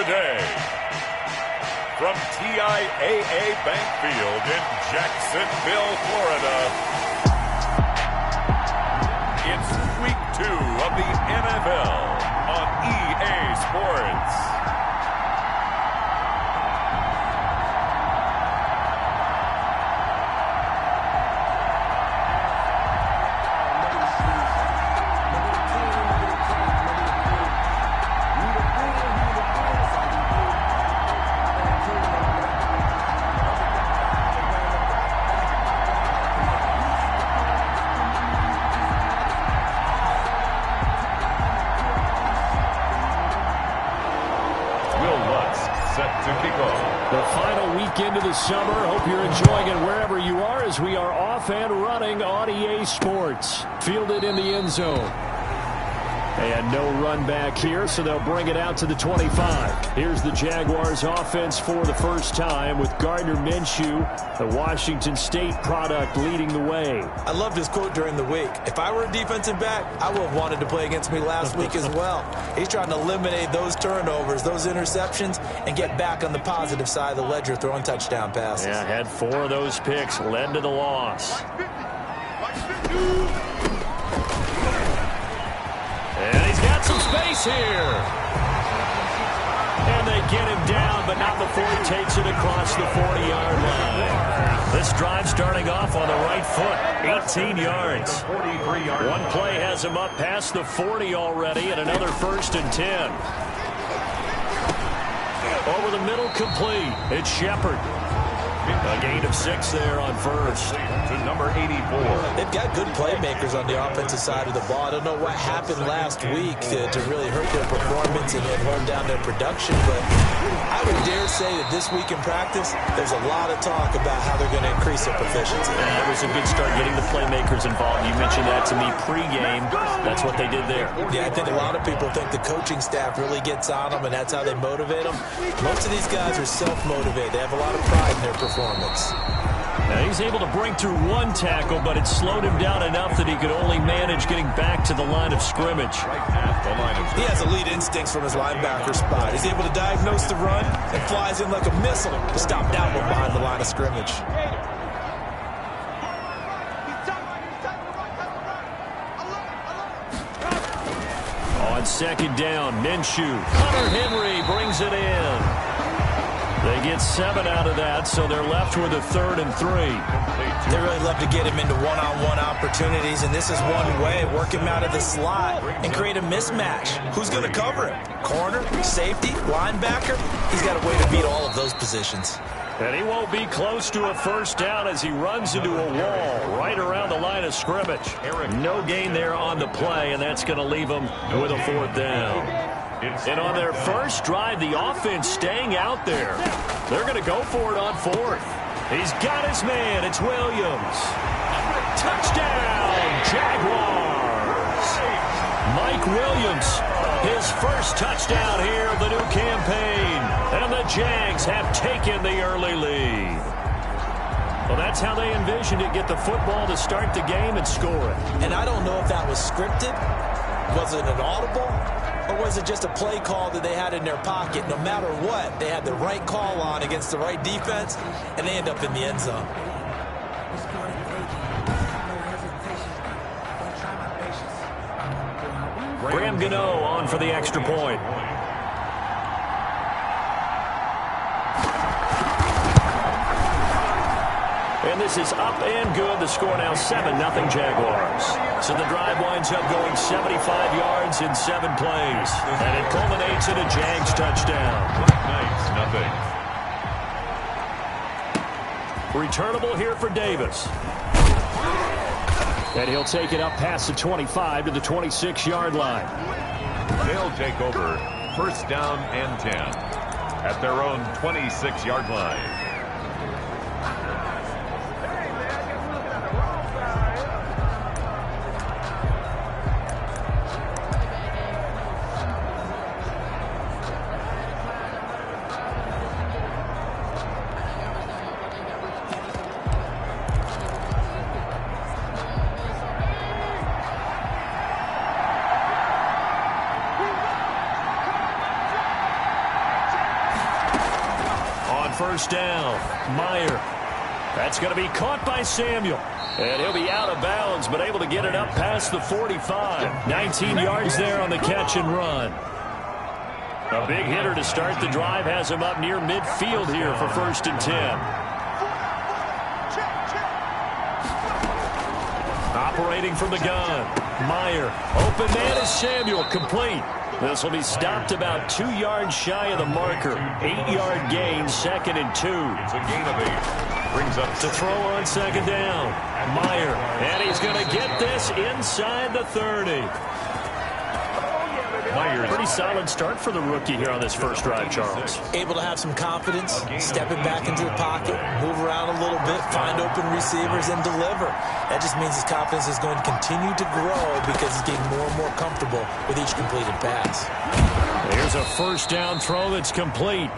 today. From TIAA Bank Field in Jacksonville, Florida, it's Week 2 of the NFL on EA Sports. The final weekend of the summer. Hope you're enjoying it wherever you are as we are off and running on EA Sports. Fielded in the end zone. And no run back here, so they'll bring it out to the 25. Here's the Jaguars offense for the first time with Gardner Minshew, the Washington State product, leading the way. I loved his quote during the week. If I were a defensive back, I would have wanted to play against me last week as well. He's trying to eliminate those turnovers, those interceptions, and get back on the positive side of the ledger throwing touchdown passes. Yeah, had 4 of those picks, led to the loss. And he's got some space here. And they get him down, but not before he takes it across the 40-yard line. This drive starting off on the right foot, 18 yards. One play has him up past the 40 already, and another 1st and 10. Over the middle, complete. It's Shepard. A gain of 6 there on first. To number 84. They've got good playmakers on the offensive side of the ball. I don't know what happened last week to really hurt their performance and hold down their production, but I would dare say that this week in practice, there's a lot of talk about how they're going to increase their proficiency. That was a good start getting the playmakers involved. You mentioned that to me pregame. That's what they did there. Yeah, I think a lot of people think the coaching staff really gets on them, and that's how they motivate them. Most of these guys are self-motivated. They have a lot of pride in their performance. Now he's able to break through 1 tackle, but it slowed him down enough that he could only manage getting back to the line of scrimmage. He has elite instincts from his linebacker spot. He's able to diagnose the run and flies in like a missile to stop that one behind the line of scrimmage. On 2nd down, Minshew. Hunter Henry brings it in. They get 7 out of that, so they're left with a 3rd and 3. They really love to get him into one-on-one opportunities, and this is one way, work him out of the slot and create a mismatch. Who's going to cover him? Corner, safety, linebacker? He's got a way to beat all of those positions. And he won't be close to a 1st down as he runs into a wall right around the line of scrimmage. No gain there on the play, and that's going to leave him with a 4th down. And on their first drive, the offense staying out there. They're going to go for it on 4th. He's got his man. It's Williams. Touchdown, Jaguars. Mike Williams, his first touchdown here of the new campaign. And the Jags have taken the early lead. Well, that's how they envisioned it. Get the football to start the game and score it. And I don't know if that was scripted. Was it an audible? Or was it just a play call that they had in their pocket? No matter what, they had the right call on against the right defense, and they end up in the end zone. Graham Gano on for the extra point. And this is up and good. The score now 7-0 Jaguars. So the drive winds up going 75 yards in 7 plays. And it culminates in a Jags touchdown. Nice, 0. Returnable here for Davis. And he'll take it up past the 25 to the 26-yard line. They'll take over 1st down and 10 at their own 26-yard line. first down. Meyer. That's going to be caught by Samuel. And he'll be out of bounds, but able to get it up past the 45. 19 yards there on the catch and run. A big hitter to start the drive has him up near midfield here for 1st and 10. Operating from the gun. Meyer. Open man is Samuel. Complete. This will be stopped about 2 yards shy of the marker. 8-yard gain, 2nd and 2. It's a gain of 8. Brings up to throw on 2nd down. Meyer. And he's going to get this inside the 30. Pretty solid start for the rookie here on this first drive, Charles. Able to have some confidence, stepping back into the pocket, move around a little bit, find open receivers, and deliver. That just means his confidence is going to continue to grow because he's getting more and more comfortable with each completed pass. Here's a first down throw that's complete.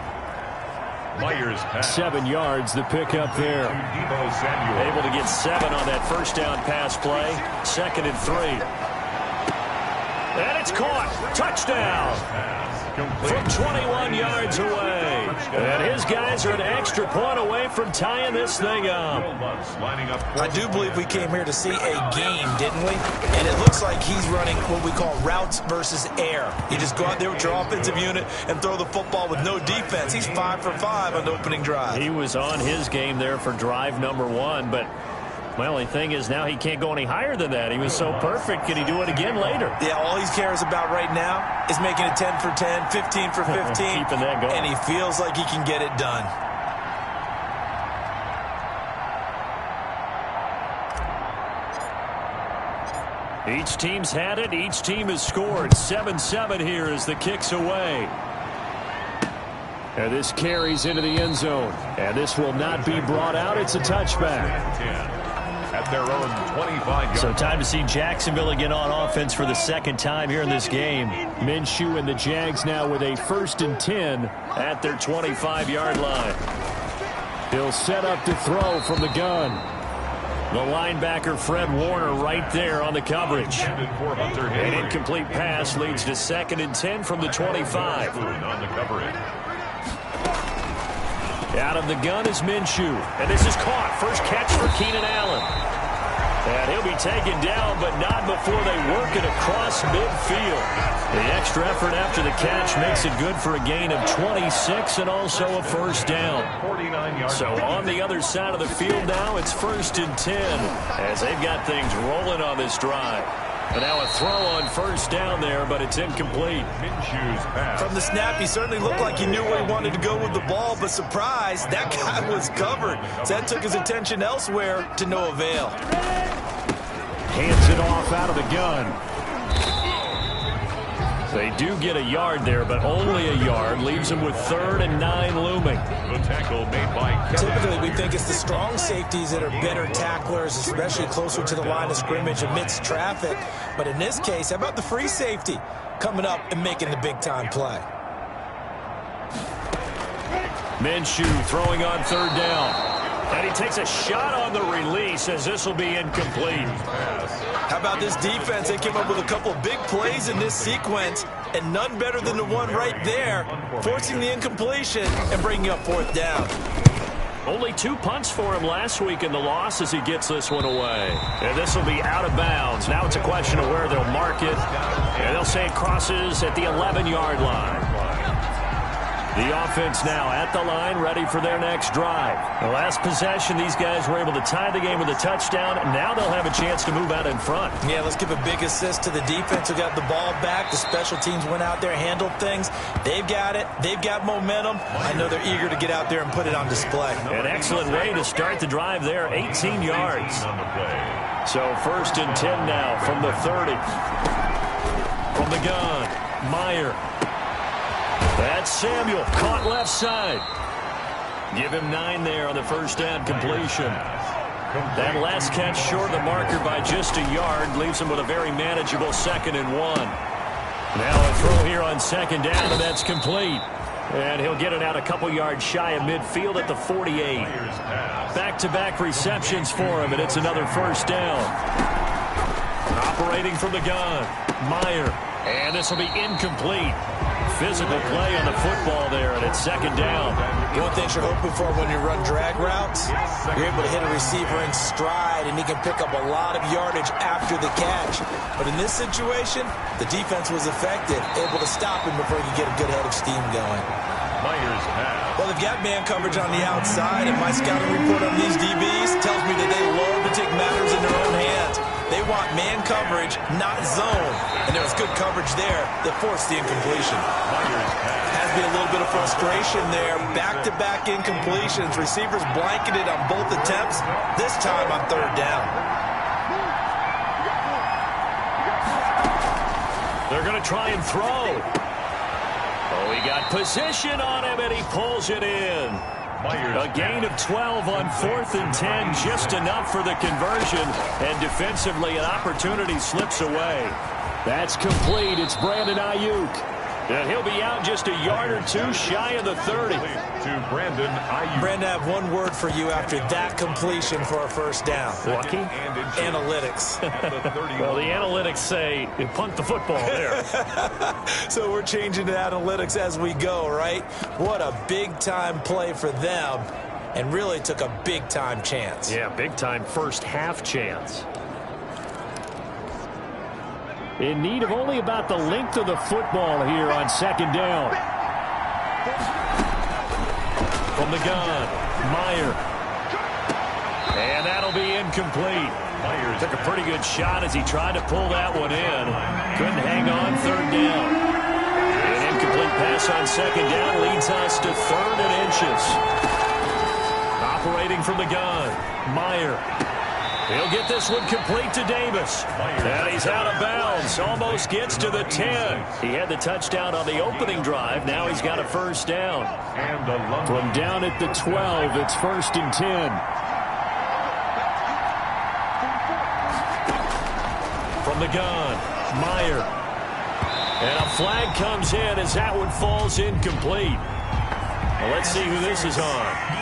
Myers pass. 7 yards, the pickup there. Able to get 7 on that first down pass play. 2nd and 3. And it's caught. Touchdown. From 21 yards away. And his guys are an extra point away from tying this thing up. I do believe we came here to see a game, didn't we? And it looks like he's running what we call routes versus air. You just go out there with your offensive unit and throw the football with no defense. He's 5 for 5 on the opening drive. He was on his game there for drive number 1, but my only thing is now he can't go any higher than that. He was so perfect. Can he do it again later? Yeah, all he cares about right now is making it 10 for 10, 15 for 15. Keeping that going. And he feels like he can get it done. Each team's had it. Each team has scored. 7-7 here as the kick's away. And this carries into the end zone. And this will not be brought out. It's a touchback. At their own 25-yard. So time to see Jacksonville again on offense for the 2nd time here in this game. Minshew and the Jags now with a 1st and 10 at their 25-yard line. He'll set up to throw from the gun. The linebacker Fred Warner right there on the coverage. An incomplete pass leads to 2nd and 10 from the 25. On the coverage. Out of the gun is Minshew. And this is caught. First catch for Keenan Allen. And he'll be taken down, but not before they work it across midfield. The extra effort after the catch makes it good for a gain of 26 and also a first down. So on the other side of the field now, it's 1st and 10 as they've got things rolling on this drive. And now a throw on first down there, but it's incomplete. Minshew's pass. From the snap, he certainly looked like he knew where he wanted to go with the ball, but surprise, that guy was covered. So that took his attention elsewhere to no avail. Hands it off out of the gun. They do get a yard there, but only a yard. Leaves them with 3rd and 9 looming. The tackle made by Typically, we think it's the strong safeties that are better tacklers, especially closer to the line of scrimmage amidst traffic. But in this case, how about the free safety coming up and making the big-time play? Minshew throwing on 3rd down. And he takes a shot on the release as this will be incomplete. How about this defense? They came up with a couple of big plays in this sequence, and none better than the one right there, forcing the incompletion and bringing up 4th down. Only 2 punts for him last week in the loss as he gets this one away. And this will be out of bounds. Now it's a question of where they'll mark it. And they'll say it crosses at the 11-yard line. The offense now at the line, ready for their next drive. The last possession, these guys were able to tie the game with a touchdown. Now they'll have a chance to move out in front. Yeah, let's give a big assist to the defense who got the ball back. The special teams went out there, handled things. They've got it. They've got momentum. I know they're eager to get out there and put it on display. An excellent way to start the drive there, 18 yards. So 1st and 10 now from the 30. From the gun, Meyer. That's Samuel, caught left side. Give him 9 there on the first down completion. That last catch short of the marker by just a yard leaves him with a very manageable 2nd and 1. Now a throw here on 2nd down, and that's complete. And he'll get it out a couple yards shy of midfield at the 48. Back-to-back receptions for him, and it's another first down. Operating from the gun, Meyer. And this will be incomplete. Physical play on the football there, and it's second down. One thing you're hoping for when you run drag routes, you're able to hit a receiver in stride, and he can pick up a lot of yardage after the catch. But in this situation, the defense was effective, able to stop him before he could get a good head of steam going. Myers pass. Well, they've got man coverage on the outside, and my scouting report on these DBs tells me that they love to take matters in their own hands. They want man coverage, not zone. And there was good coverage there that forced the incompletion. Has been a little bit of frustration there. Back-to-back incompletions. Receivers blanketed on both attempts. This time on third down. They're going to try and throw. Oh, he got position on him, and he pulls it in. A gain of 12 on 4th and 10, just enough for the conversion, and defensively an opportunity slips away. That's complete. It's Brandon Ayuk. And he'll be out just a yard or two shy of the 30. To Brandon Ayuk. Brandon, I have one word for you after that completion for a first down. Lucky? Analytics. Well, the analytics say you punt the football there. So we're changing to analytics as we go, right? What a big-time play for them, and really took a big-time chance. Yeah, big-time first half chance. In need of only about the length of the football here on second down. From the gun, Meyer. And that'll be incomplete. Meyer took a pretty good shot as he tried to pull that one in. Couldn't hang on, third down. An incomplete pass on second down leads us to 3rd and inches. Operating from the gun, Meyer. He'll get this one complete to Davis. And he's out of bounds. Almost gets to the 10. He had the touchdown on the opening drive. Now he's got a first down. From down at the 12, it's 1st and 10. From the gun, Meyer. And a flag comes in as that one falls incomplete. Well, let's see who this is on.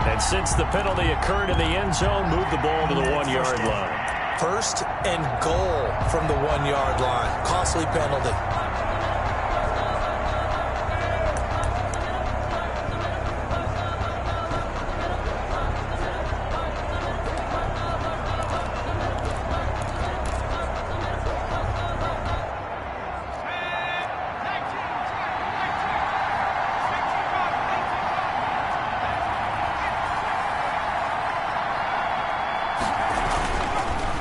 And since the penalty occurred in the end zone, move the ball to the 1-yard line. 1st and goal from the 1-yard line. Costly penalty.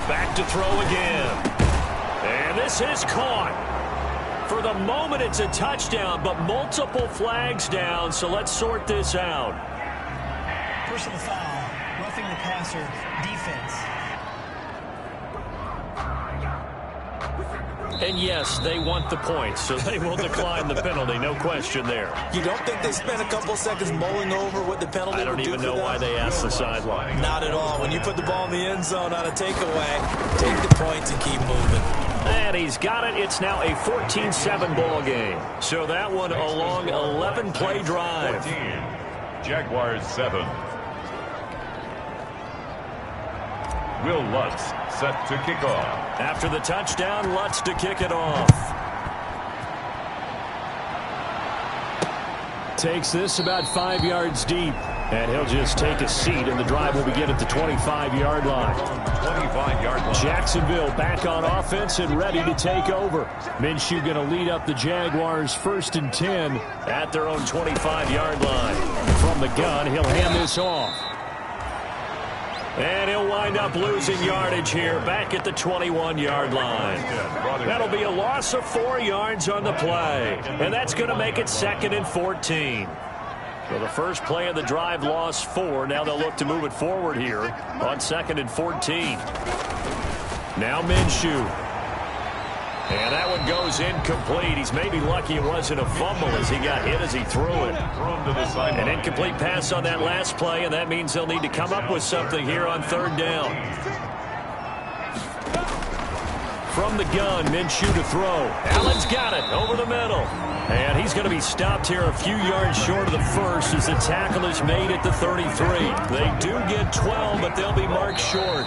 Back to throw again. And this is caught. For the moment, it's a touchdown, but multiple flags down, so let's sort this out. Personal foul, roughing the passer, defense. And yes, they want the points, so they will decline the penalty, no question there. You don't think they spent a couple seconds mulling over what the penalty I don't would do even for know them? why they asked the sideline. Not at all. When you put the ball in the end zone on a takeaway, take the points and keep moving. And he's got it. It's now a 14-7 ball game. So that one a long 11-play drive. 14. Jaguars 7. Will Lutz set to kick off. After the touchdown, Lutz to kick it off. Takes this about 5 yards deep. And he'll just take a seat, and the drive will begin at the 25-yard line. 25-yard line. Jacksonville back on offense and ready to take over. Minshew going to lead up the Jaguars 1st and 10 at their own 25-yard line. From the gun, he'll hand this off. And he'll wind up losing yardage here back at the 21-yard line. That'll be a loss of 4 yards on the play. And that's going to make it 2nd and 14. So the first play of the drive lost 4. Now they'll look to move it forward here on 2nd and 14. Now Minshew. And that one goes incomplete. He's maybe lucky it wasn't a fumble as he got hit as he threw it. An incomplete pass on that last play, and that means they'll need to come up with something here on 3rd down. From the gun, Minshew to throw. Allen's got it over the middle. And he's going to be stopped here a few yards short of the first as the tackle is made at the 33. They do get 12, but they'll be marked short.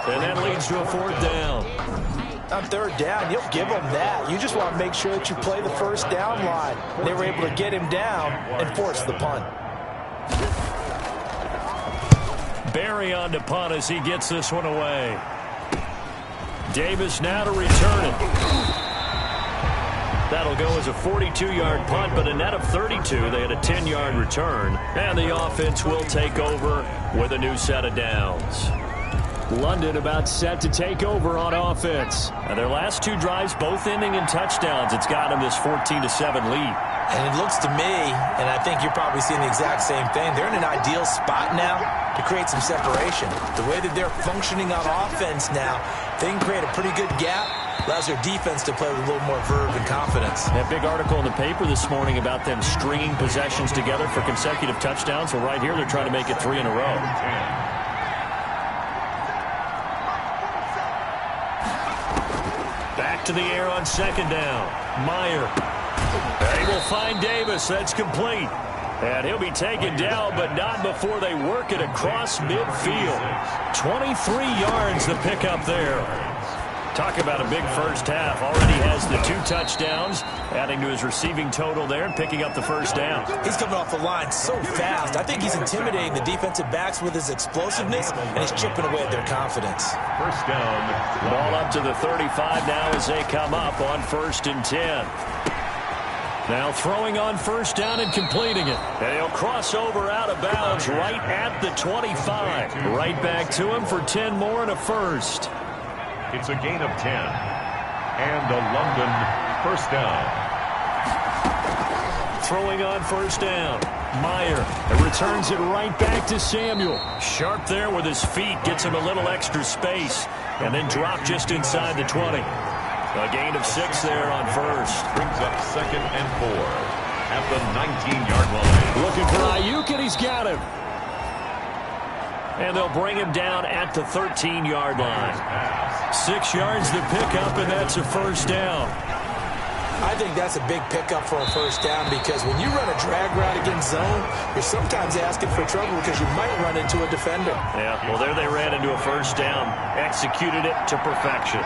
And that leads to a 4th down. On 3rd down, you'll give them that. You just want to make sure that you play the first down line. They were able to get him down and force the punt. Barry on to punt as he gets this one away. Davis now to return it. That'll go as a 42-yard punt, but a net of 32. They had a 10-yard return, and the offense will take over with a new set of downs. London about set to take over on offense. And their last 2 drives both ending in touchdowns. It's got them this 14-7 lead. And it looks to me, and I think you're probably seeing the exact same thing, they're in an ideal spot now to create some separation. The way that they're functioning on offense now, they can create a pretty good gap. Allows their defense to play with a little more verve and confidence. That big article in the paper this morning about them stringing possessions together for consecutive touchdowns. Well, right here, they're trying to make it 3 in a row. Back to the air on 2nd down. Meyer. They will find Davis. That's complete. And he'll be taken down, but not before they work it across midfield. 23 yards the pickup there. Talk about a big first half. Already has the 2 touchdowns, adding to his receiving total there and picking up the first down. He's coming off the line so fast. I think he's intimidating the defensive backs with his explosiveness, and he's chipping away at their confidence. First down. Ball up to the 35 now as they come up on 1st and 10. Now throwing on 1st down and completing it. And he'll cross over out of bounds right at the 25. Right back to him for 10 more and a first. It's a gain of 10. And a London first down. Throwing on 1st down. Meyer returns it right back to Samuel. Sharp there with his feet. Gets him a little extra space. And then drop just inside the 20. A gain of 6 there on 1st. Brings up 2nd and 4 at the 19-yard line. Looking for Ayuk, and he's got him. And they'll bring him down at the 13-yard line. 6 yards to pick up, and that's a first down. I think that's a big pickup for a first down because when you run a drag route against zone, you're sometimes asking for trouble because you might run into a defender. Yeah, well, there they ran into a first down. Executed it to perfection.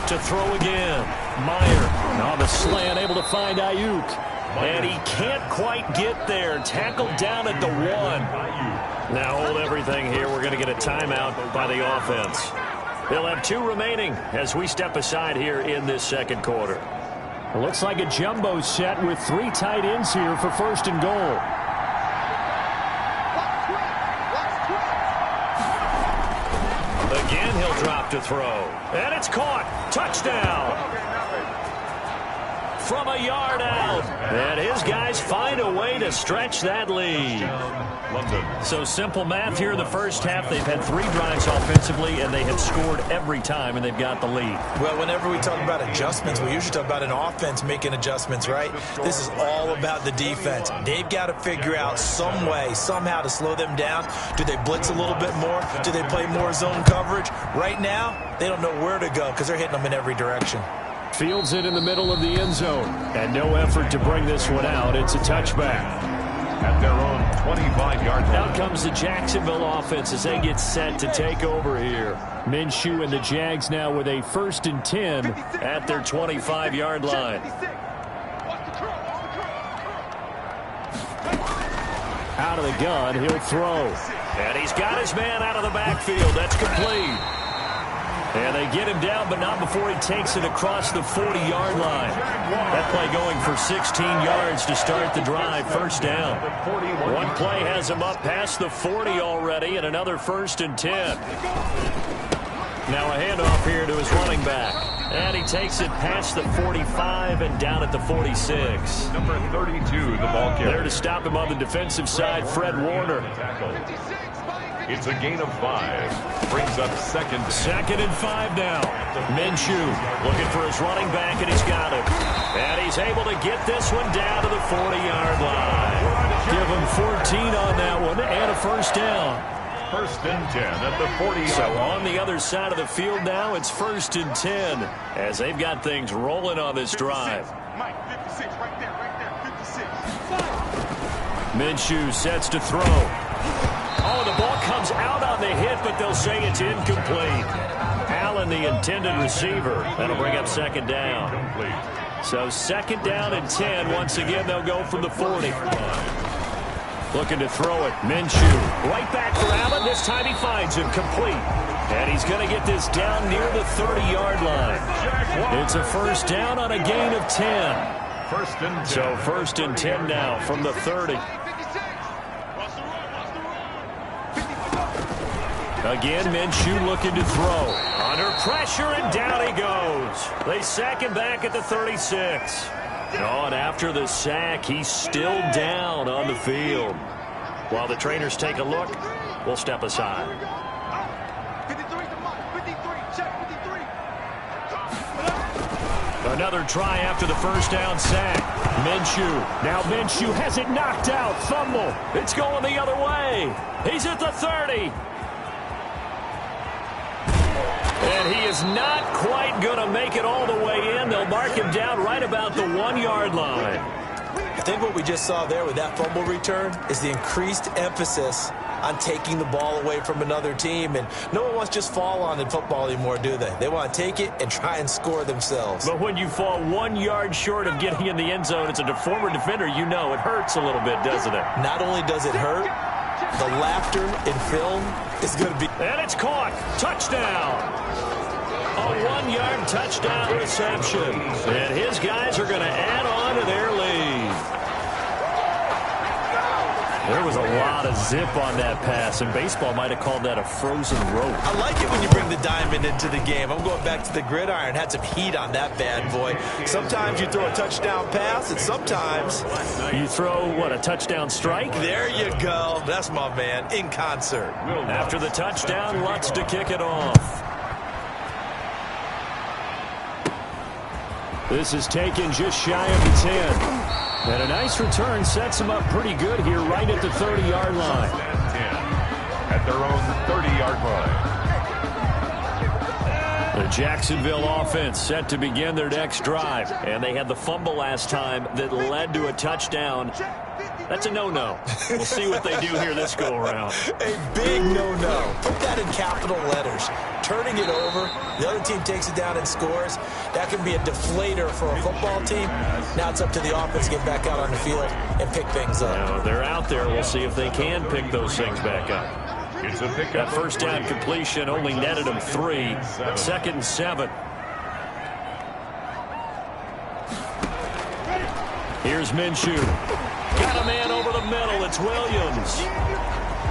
To throw again. Meyer on the slant, able to find Ayuk. And he can't quite get there. Tackled down at the 1. Now hold everything here. We're going to get a timeout by the offense. They'll have 2 remaining as we step aside here in this 2nd quarter. It looks like a jumbo set with 3 tight ends here for 1st and goal. Again, he'll drop to throw. And it's caught. Touchdown. From a yard out. And his guys find a way to stretch that lead. So simple math here in the first half. They've had 3 drives offensively, and they have scored every time, and they've got the lead. Well, whenever we talk about adjustments, we usually talk about an offense making adjustments, right? This is all about the defense. They've got to figure out some way, somehow to slow them down. Do they blitz a little bit more? Do they play more zone coverage? Right now, they don't know where to go because they're hitting them in every direction. Fields it in the middle of the end zone. And no effort to bring this one out. It's a touchback. At their own 25-yard line. Out comes the Jacksonville offense as they get set to take over here. Minshew and the Jags now with a 1st and 10 at their 25-yard line. Out of the gun, he'll throw. And he's got his man out of the backfield. That's complete. And they get him down, but not before he takes it across the 40-yard line. That play going for 16 yards to start the drive. First down. One play has him up past the 40 already, and another 1st and 10. Now a handoff here to his running back. And he takes it past the 45 and down at the 46. Number 32, the ball carrier. There to stop him on the defensive side, Fred Warner. It's a gain of 5. Brings up 2nd. 2nd and 5 now. Minshew looking for his running back, and he's got it. And he's able to get this one down to the 40-yard line. Give him 14 on that one and a first down. First and 10 at the 40-yard So line. on the other side of the field now, it's first and 10 as they've got things rolling on this drive. Mike, 56, right there, 56. Minshew sets to throw. Oh, the ball comes out on the hit, but they'll say it's incomplete. Allen, the intended receiver. That'll bring up second down. So second down and 10. Once again, they'll go from the 40. Looking to throw it. Minshew. Right back for Allen. This time he finds him complete. And he's going to get this down near the 30-yard line. It's a first down on a gain of 10. First and 10. So first and 10 now from the 30. Again, Minshew looking to throw. Under pressure, and down he goes. They sack him back at the 36. Oh, and after the sack, he's still down on the field. While the trainers take a look, we'll step aside. 53 to Mike, 53, check 53. Another try after the first down sack. Minshew. Now Minshew has it knocked out. Fumble. It's going the other way. He's at the 30. And he is not quite going to make it all the way in. They'll mark him down right about the 1-yard line. I think what we just saw there with that fumble return is the increased emphasis on taking the ball away from another team. And no one wants to just fall on in football anymore, do they? They want to take it and try and score themselves. But when you fall 1 yard short of getting in the end zone, it's a former defender, you know it hurts a little bit, doesn't it? Not only does it hurt, the laughter in film is going to be... And it's caught. Touchdown. A 1-yard touchdown reception. And his guys are going to add on to their lead. There was a lot of zip on that pass, and baseball might have called that a frozen rope. I like it when you bring the diamond into the game. I'm going back to the gridiron. Had some heat on that bad boy. Sometimes you throw a touchdown pass, and sometimes... You throw, what, a touchdown strike? There you go. That's my man, in concert. After the touchdown, Lutz to kick it off. This is taken just shy of the 10. And a nice return sets them up pretty good here right at the 30-yard line. At their own 30-yard line. The Jacksonville offense set to begin their next drive. And they had the fumble last time that led to a touchdown. That's a no-no. We'll see what they do here this go-around. A big no-no. Put that in capital letters. Turning it over, the other team takes it down and scores. That can be a deflator for a football team. Now it's up to the offense to get back out on the field and pick things up. Now, they're out there. We'll see if they can pick those things back up. It's a pickup. That first down completion only netted them 3. Second and 7. Here's Minshew. Got a man over the middle. It's Williams.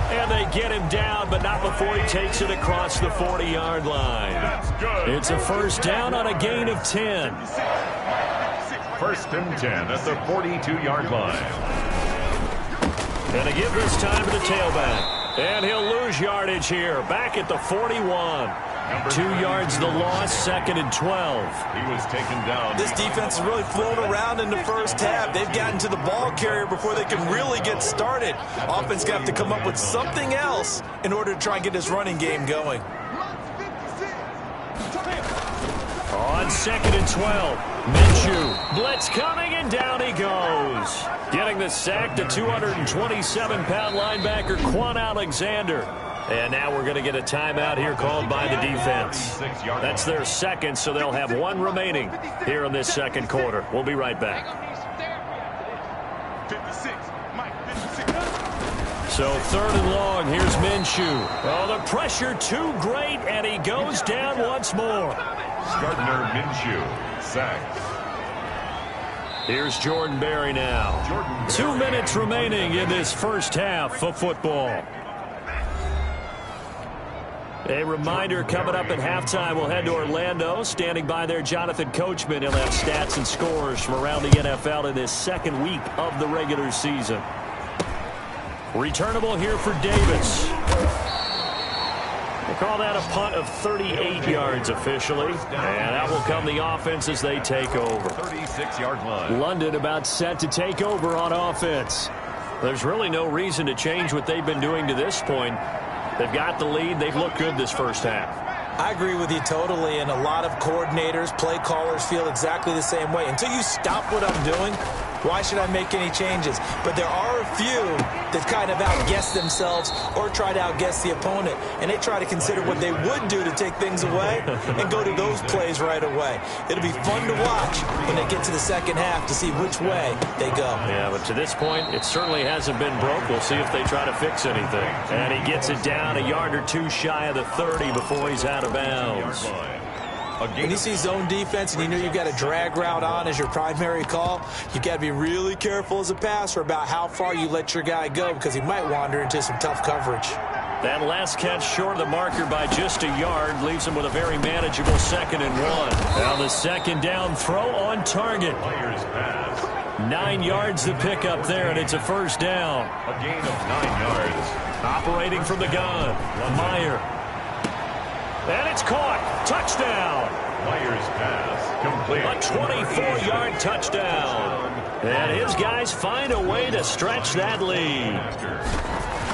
And they get him down, but not before he takes it across the 40-yard line. It's a first down on a gain of 10. First and 10 at the 42-yard line. And a give this time to the tailback. And he'll lose yardage here. Back at the 41. 2 yards the loss, second and 12. He was taken down. This defense has really flown around in the first half. They've gotten to the ball carrier before they can really get started. Offense got to come up with something else in order to try and get this running game going. On second and 12, Minshew. Blitz coming, and down he goes. Getting the sack to 227-pound linebacker Quan Alexander. And now we're going to get a timeout here called by the defense. That's their second, so they'll have one remaining here in this second quarter. We'll be right back. 56, Mike, 56. So third and long, here's Minshew. Oh, the pressure too great, and he goes down once more. Gardner Minshew, sacked. Here's Jordan Berry now. 2 minutes remaining in this first half of football. A reminder, coming up at halftime, we'll head to Orlando. Standing by there, Jonathan Coachman. He'll have stats and scores from around the NFL in this second week of the regular season. Returnable here for Davis. We'll call that a punt of 38 yards officially. And that will come the offense as they take over. 36-yard line. London about set to take over on offense. There's really no reason to change what they've been doing to this point. They've got the lead. They've looked good this first half. I agree with you totally, and a lot of coordinators, play callers feel exactly the same way. Until you stop what I'm doing, why should I make any changes? But there are a few that kind of outguess themselves or try to outguess the opponent, and they try to consider what they would do to take things away and go to those plays right away. It'll be fun to watch when they get to the second half to see which way they go. Yeah, but to this point, it certainly hasn't been broke. We'll see if they try to fix anything. And he gets it down a yard or two shy of the 30 before he's out of bounds. When you see zone defense and you know you've got a drag route on as your primary call, you've got to be really careful as a passer about how far you let your guy go because he might wander into some tough coverage. That last catch short of the marker by just a yard leaves him with a very manageable 2nd and 1. Now the second down throw on target. 9 yards the pickup there, and it's a first down. A gain of 9 yards. Operating from the gun, Meyer. And it's caught. Touchdown. Meyer's pass complete. A 24-yard touchdown. And his guys find a way to stretch that lead.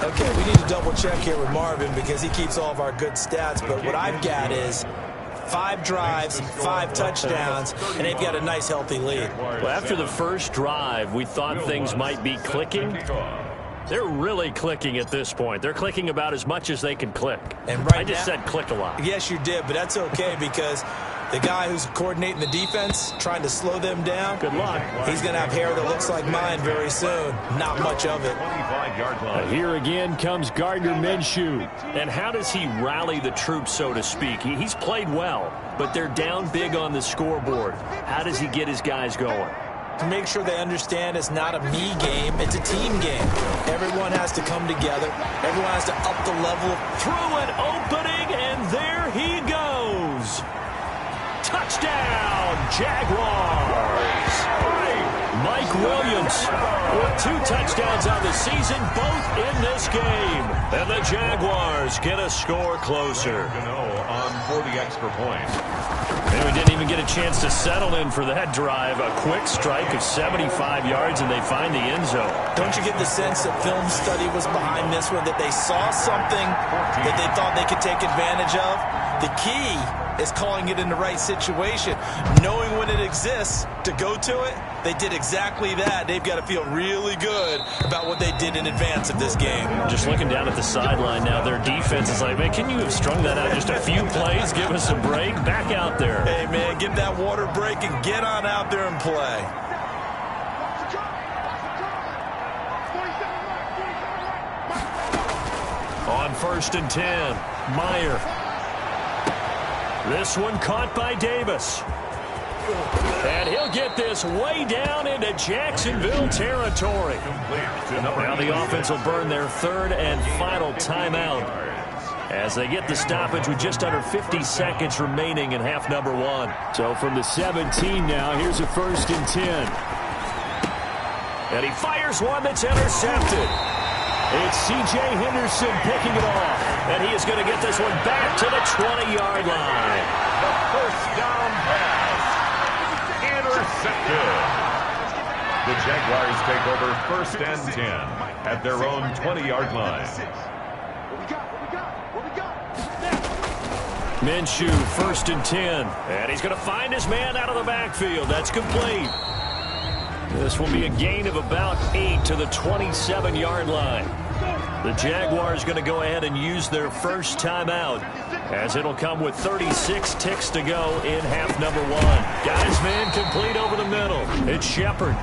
Okay, we need to double check here with Marvin because he keeps all of our good stats. But what I've got is 5 drives, 5 touchdowns, and they've got a nice, healthy lead. Well, after the first drive, we thought things might be clicking. They're really clicking at this point. They're clicking about as much as they can click. And right I just said click a lot. Yes, you did, but that's okay because the guy who's coordinating the defense, trying to slow them down, good luck. He's going to have hair that looks like mine very soon. Not much of it. Here again comes Gardner Minshew. And how does he rally the troops, so to speak? He's played well, but they're down big on the scoreboard. How does he get his guys going? To make sure they understand it's not a me game, it's a team game. Everyone has to come together. Everyone has to up the level. Through an opening, and there he goes. Touchdown, Jaguars. Mike Williams with 2 touchdowns on the season, both in this game. And the Jaguars get a score closer. On for the extra point. And we didn't even get a chance to settle in for that drive. A quick strike of 75 yards, and they find the end zone. Don't you get the sense that film study was behind this one, that they saw something that they thought they could take advantage of? The key is calling it in the right situation, knowing when it exists to go to it. They did exactly that. They've got to feel really good about what they did in advance of this game. Just looking down at the sideline now, their defense is like, man, can you have strung that out just a few plays? Give us a break. Back out there. Hey, man, give that water break and get on out there and play. On 1st and 10, Meyer. This one caught by Davis. And he'll get this way down into Jacksonville territory. Now the offense will burn their 3rd and final timeout as they get the stoppage with just under 50 seconds remaining in half number 1. So from the 17 now, here's a 1st and 10. And he fires one that's intercepted. It's C.J. Henderson picking it off. And he is going to get this one back to the 20-yard line. The first down pass. Intercepted. The Jaguars take over 1st and 10 at their own 20-yard line. Minshew, 1st and 10. And he's going to find his man out of the backfield. That's complete. This will be a gain of about 8 to the 27-yard line. The Jaguars going to go ahead and use their first timeout, as it'll come with 36 ticks to go in half number 1. Guys, man, complete over the middle. It's Shepard.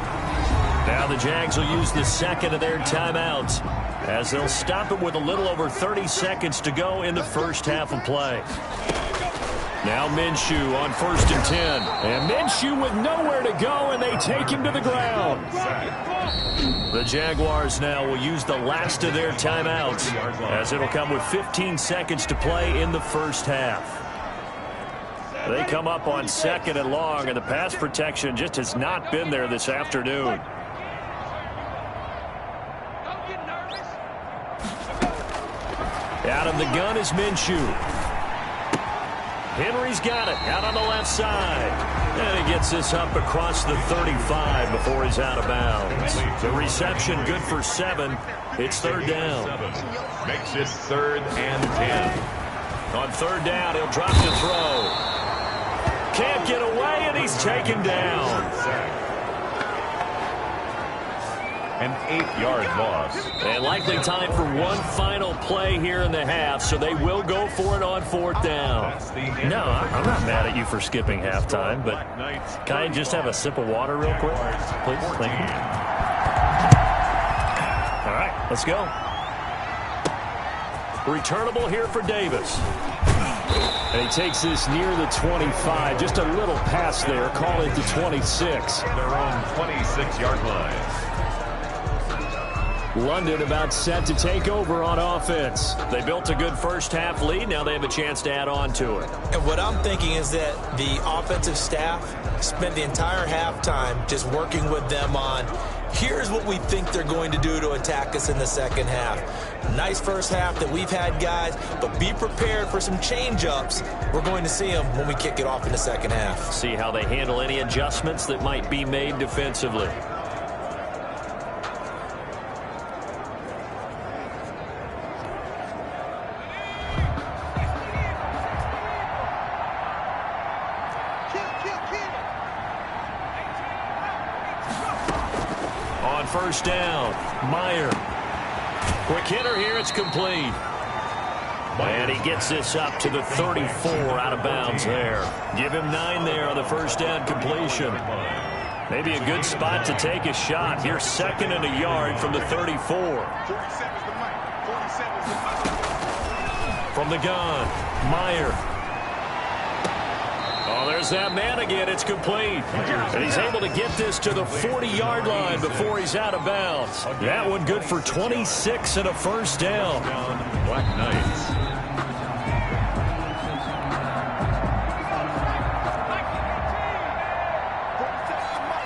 Now the Jags will use the 2nd of their timeouts, as they'll stop it with a little over 30 seconds to go in the first half of play. Now Minshew on 1st and 10. And Minshew with nowhere to go, and they take him to the ground. The Jaguars now will use the last of their timeouts, as it'll come with 15 seconds to play in the first half. They come up on 2nd and long, and the pass protection just has not been there this afternoon. Out of the gun is Minshew. Henry's got it out on the left side. And he gets this up across the 35 before he's out of bounds. The reception good for 7. It's third down. Makes it 3rd and 10. On third down, he'll drop the throw. Can't get away, and he's taken down. An 8-yard loss. And likely time for one final play here in the half, so they will go for it on 4th down. No, I'm not mad at you for skipping halftime, but can I just have a sip of water real quick? Please, thank you. All right, let's go. Returnable here for Davis. And he takes this near the 25. Just a little pass there. Call it the 26. Their own 26-yard line. London about set to take over on offense. They built a good first-half lead. Now they have a chance to add on to it. And what I'm thinking is that the offensive staff spent the entire halftime just working with them on, here's what we think they're going to do to attack us in the second half. Nice first half that we've had, guys, but be prepared for some change-ups. We're going to see them when we kick it off in the second half. See how they handle any adjustments that might be made defensively. First down, Meyer. Quick hitter here, it's complete. And he gets this up to the 34, out of bounds there. Give him 9 there on the first down completion. Maybe a good spot to take a shot. Here, 2nd and a yard from the 34. From the gun, Meyer. Oh, there's that man again. It's complete. And he's able to get this to the 40-yard line before he's out of bounds. That one good for 26 and a first down. Black Knights.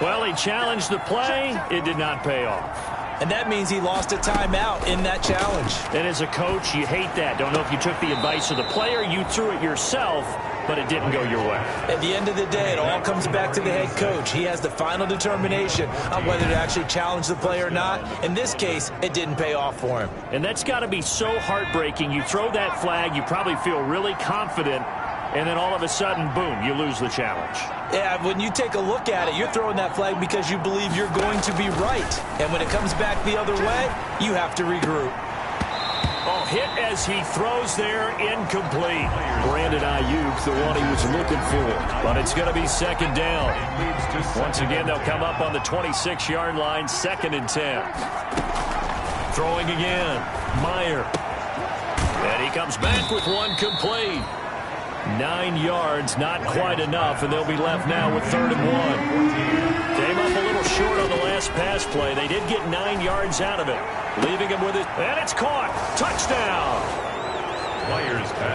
Well, he challenged the play. It did not pay off. And that means he lost a timeout in that challenge. And as a coach, you hate that. Don't know if you took the advice of the player, you threw it yourself, but it didn't go your way. At the end of the day, it all comes back to the head coach. He has the final determination on whether to actually challenge the play or not. In this case, it didn't pay off for him. And that's got to be so heartbreaking. You throw that flag, you probably feel really confident, and then all of a sudden, boom, you lose the challenge. Yeah, when you take a look at it, you're throwing that flag because you believe you're going to be right. And when it comes back the other way, you have to regroup. Oh, hit as he throws there, incomplete. Brandon Ayuk, the one he was looking for. But it's going to be 2nd down. Once again, they'll come up on the 26-yard line, 2nd and 10. Throwing again, Meyer. And he comes back with one complete. 9 yards, not quite enough, and they'll be left now with 3rd and 1. Came up a little short on the last pass play. They did get 9 yards out of it, leaving him with it, and it's caught. Touchdown.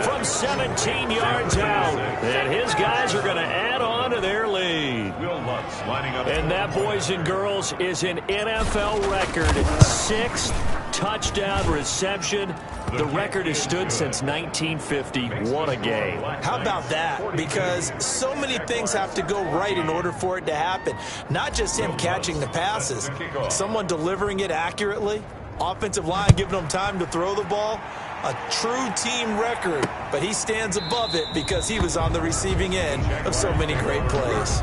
From 17 yards out, and his guys are going to add on to their lead. And that, boys and girls, is an NFL record, 6th touchdown reception. The record has stood since 1950. What a game. How about that? Because so many things have to go right in order for it to happen. Not just him catching the passes, someone delivering it accurately, offensive line giving them time to throw the ball. A true team record, but he stands above it because he was on the receiving end of so many great plays.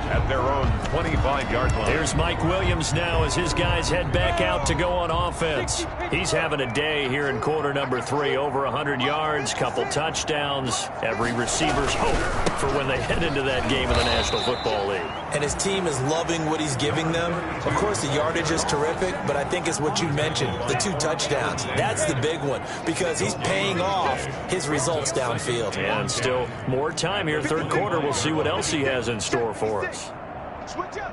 At their own 25-yard line. Here's Mike Williams now as his guys head back out to go on offense. He's having a day here in quarter number 3. Over 100 yards, couple touchdowns. Every receiver's hope for when they head into that game in the National Football League. And his team is loving what he's giving them. Of course, the yardage is terrific, but I think it's what you mentioned, the 2 touchdowns. That's the big one because he's paying off his results downfield. And still more time here, 3rd quarter. We'll see what else he has in store for us. Switch up.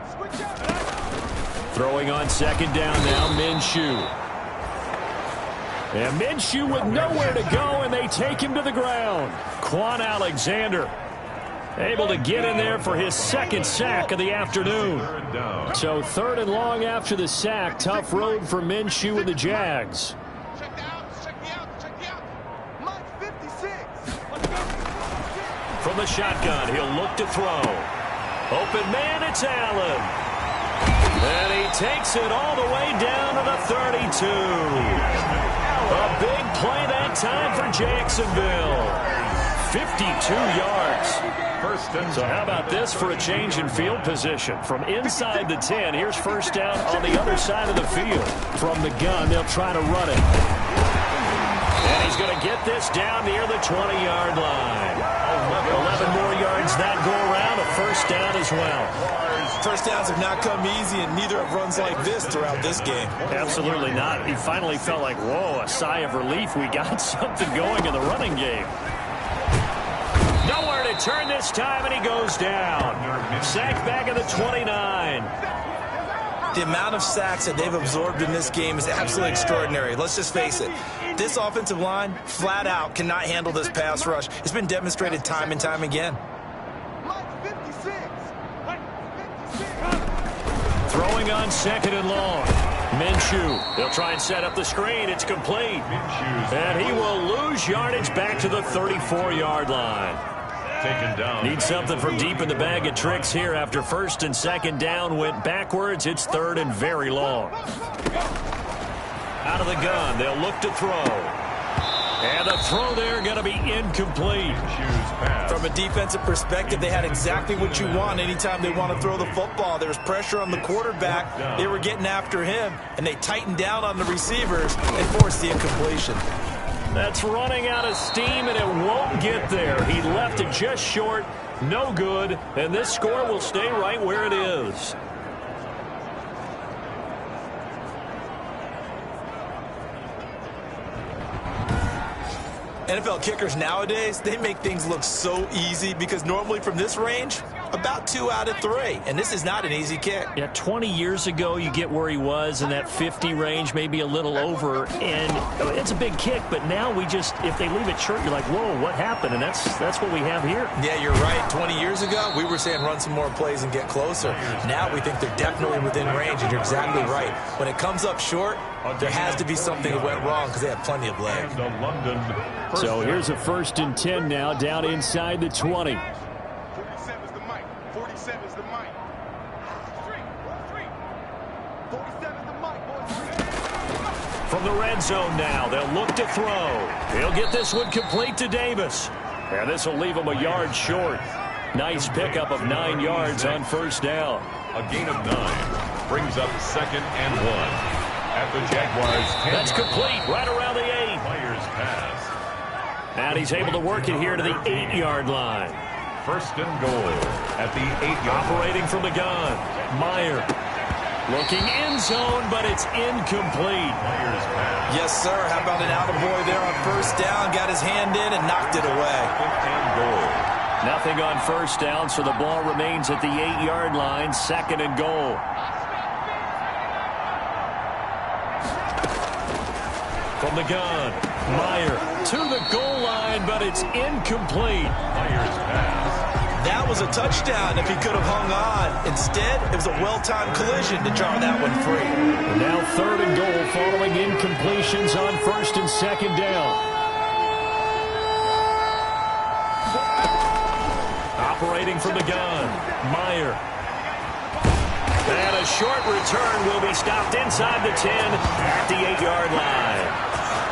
Throwing on 2nd down now, Minshew. And Minshew with nowhere to go, and they take him to the ground. Quan Alexander able to get in there for his 2nd sack of the afternoon. So 3rd and long after the sack. Tough road for Minshew and the Jags. Check me out. Mike 56. Let's go. the shotgun. He'll look to throw. Open man, it's Allen. And he takes it all the way down to the 32. A big play that time for Jacksonville. 52 yards. So how about this for a change in field position? From inside the 10, here's first down on the other side of the field. From the gun, they'll try to run it. And he's going to get this down near the 20-yard line. 11 more yards that go around, a first down as well. First downs have not come easy, and neither have runs like this throughout this game. Absolutely not. He finally felt like, whoa, a sigh of relief. We got something going in the running game. Nowhere to turn this time, and he goes down. Sacked back at the 29. The amount of sacks that they've absorbed in this game is absolutely extraordinary. Let's just face it. This offensive line, flat out, cannot handle this pass rush. It's been demonstrated time and time again. Throwing on second and long. Minshew. They'll try and set up the screen. It's complete. And he will lose yardage back to the 34-yard line. Taken down. Need something from deep in the bag of tricks here. After first and second down went backwards, it's third and very long. Out of the gun, they'll look to throw. And the throw there going to be incomplete. From a defensive perspective, they had exactly what you want anytime they want to throw the football. There was pressure on the quarterback. They were getting after him, and they tightened down on the receivers and forced the incompletion. That's running out of steam, and it won't get there. He left it just short. No good. And this score will stay right where it is. NFL kickers nowadays, they make things look so easy because normally from this range, about 2 out of 3. And this is not an easy kick. Yeah, 20 years ago, you get where he was in that 50 range, maybe a little over. And it's a big kick, but now we just, if they leave it short, you're like, whoa, what happened? And that's what we have here. Yeah, you're right. 20 years ago, we were saying run some more plays and get closer. Now we think they're definitely within range, and you're exactly right. When it comes up short, there has to be something that went wrong because they have plenty of legs. So here's a 1st and 10 now, down inside the 20. 47's the mic. 47's the mic. 47's the mic, boys. From the red zone now, they'll look to throw. He'll get this one complete to Davis. And this will leave him a yard short. Nice pickup of 9 yards on first down. A gain of 9 brings up 2nd and 1. At the Jaguars' 10. That's complete, right around the 8. Myers pass. And he's able to work it here to the 8-yard line. 1st and goal at the 8-yard line. Operating from the gun, Meyer. Looking end zone, but it's incomplete. Myers pass. Yes, sir. How about an attaboy there on first down? Got his hand in and knocked it away. 5th and goal. Nothing on first down, so the ball remains at the 8-yard line, 2nd and goal. From the gun, Meyer to the goal line, but it's incomplete. Myers pass. That was a touchdown if he could have hung on. Instead, it was a well-timed collision to draw that one free. And now 3rd and goal following incompletions on 1st and 2nd down. Operating from the gun, Meyer. And a short return will be stopped inside the 10 at the 8-yard line.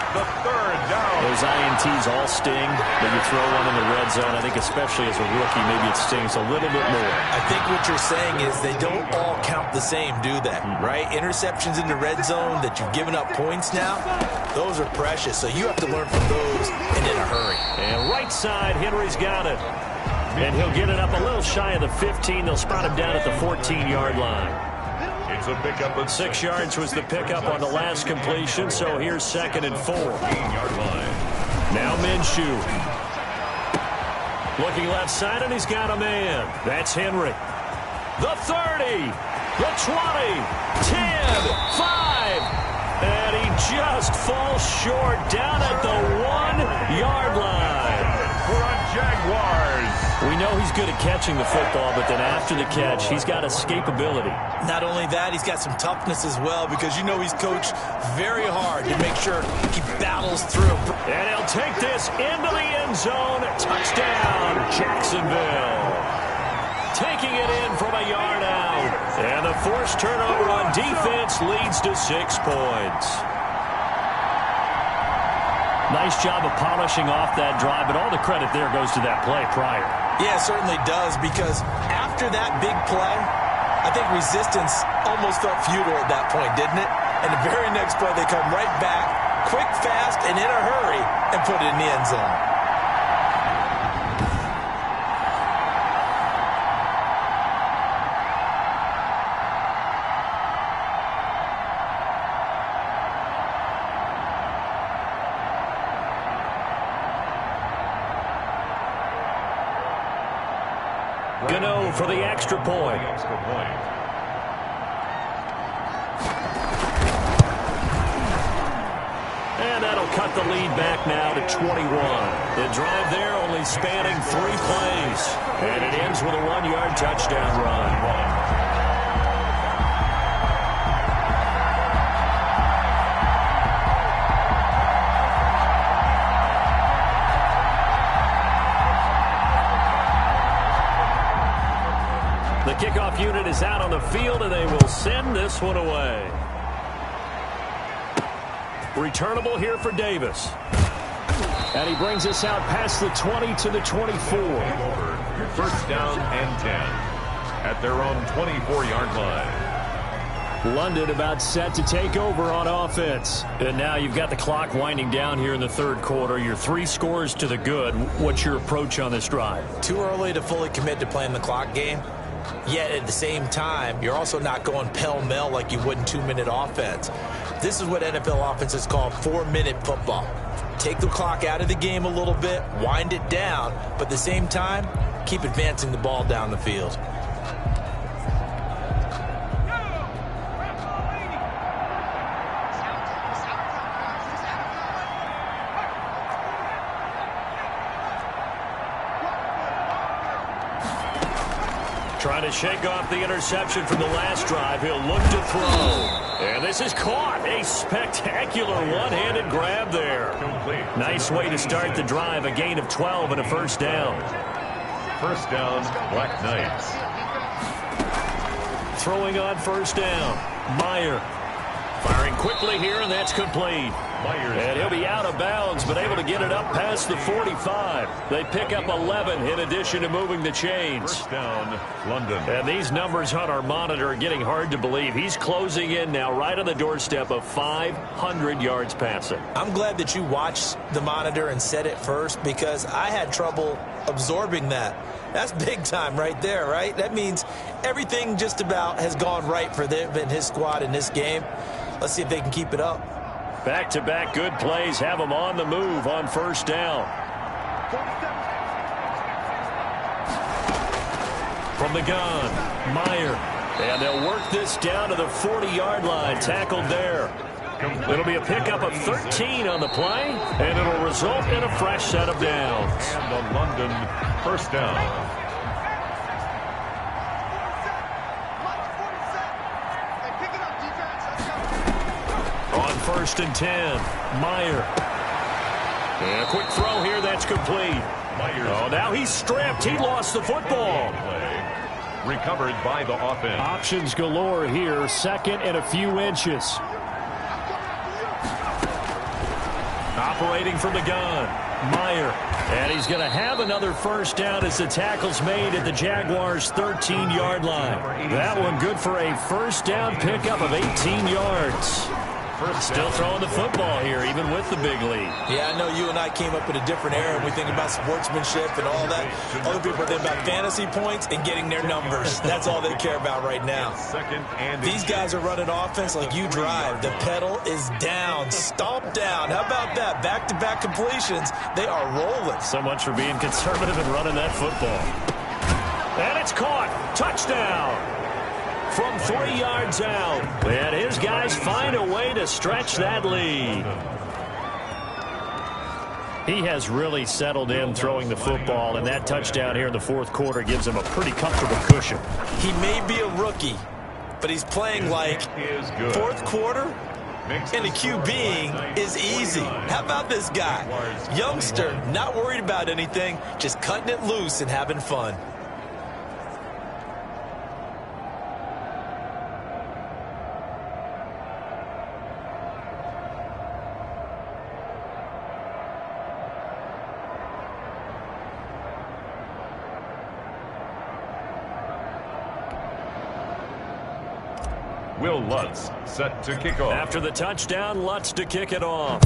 The 3rd down. Those INTs all sting, but you throw one in the red zone. I think especially as a rookie, maybe it stings a little bit more. I think what you're saying is they don't all count the same, do they? Right? Interceptions in the red zone that you've given up points now, those are precious. So you have to learn from those and in a hurry. And right side, Henry's got it. And he'll get it up a little shy of the 15. They'll spot him down at the 14-yard line. It's a pickup of 6 yards was the pickup on the last completion, so here's 2nd and 4. 15-yard line. Now Minshew. Looking left side, and he's got a man. That's Henry. The 30, the 20, 10, 5. And he just falls short down at the 1-yard line. For a Jaguars. We know he's good at catching the football, but then after the catch, he's got escapability. Not only that, he's got some toughness as well, because you know he's coached very hard to make sure he battles through. And he'll take this into the end zone. Touchdown, Jacksonville. Taking it in from a yard out. And the forced turnover on defense leads to 6 points. Nice job of polishing off that drive, but all the credit there goes to that play prior. Yeah, it certainly does, because after that big play, I think resistance almost felt futile at that point, didn't it? And the very next play, they come right back, quick, fast, and in a hurry, and put it in the end zone. Gano for the extra point. And that'll cut the lead back now to 21. The drive there only spanning 3 plays. And it ends with a 1-yard touchdown run. The kickoff unit is out on the field, and they will send this one away. Returnable here for Davis. And he brings us out past the 20 to the 24. First down and 10 at their own 24-yard line. London about set to take over on offense. And now you've got the clock winding down here in the third quarter. You're 3 scores to the good. What's your approach on this drive? Too early to fully commit to playing the clock game. Yet at the same time, you're also not going pell-mell like you would in 2-minute offense. This is what NFL offenses call 4-minute football. Take the clock out of the game a little bit, wind it down, but at the same time, keep advancing the ball down the field. Trying to shake off the interception from the last drive. He'll look to throw. And this is caught. A spectacular one-handed grab there. Complete. Nice way to start the drive. A gain of 12 and a first down. First down, Black Knights. Throwing on first down. Meyer firing quickly here, and that's complete. And he'll be out of bounds, but able to get it up past the 45. They pick up 11 in addition to moving the chains. First down, London. And these numbers on our monitor are getting hard to believe. He's closing in now right on the doorstep of 500 yards passing. I'm glad that you watched the monitor and said it first, because I had trouble absorbing that. That's big time right there, right? That means everything just about has gone right for them and his squad in this game. Let's see if they can keep it up. Back-to-back good plays have them on the move on first down. From the gun, Meyer. And they'll work this down to the 40-yard line. Tackled there. It'll be a pickup of 13 on the play, and it'll result in a fresh set of downs. And the London first down. First and 10. Meyer. And a quick throw here. That's complete. Oh, now he's stripped. He lost the football. Recovered by the offense. Options galore here. Second and a few inches. Operating from the gun. Meyer. And he's going to have another first down as the tackle's made at the Jaguars' 13-yard line. That one good for a first down pickup of 18 yards. Still throwing the football here, even with the big lead. Yeah, I know you and I came up in a different era, and we think about sportsmanship and all that. Other people think about fantasy points and getting their numbers. That's all they care about right now. These guys are running offense like you drive. The pedal is down, stomped down. How about that? Back-to-back completions. They are rolling. So much for being conservative and running that football. And it's caught. Touchdown. From 3 yards out. And his guys find a way to stretch that lead. He has really settled in throwing the football, and that touchdown here in the fourth quarter gives him a pretty comfortable cushion. He may be a rookie, but he's playing like fourth quarter, and the QBing is easy. How about this guy? Youngster, not worried about anything, just cutting it loose and having fun. Will Lutz set to kick off. After the touchdown, Lutz to kick it off.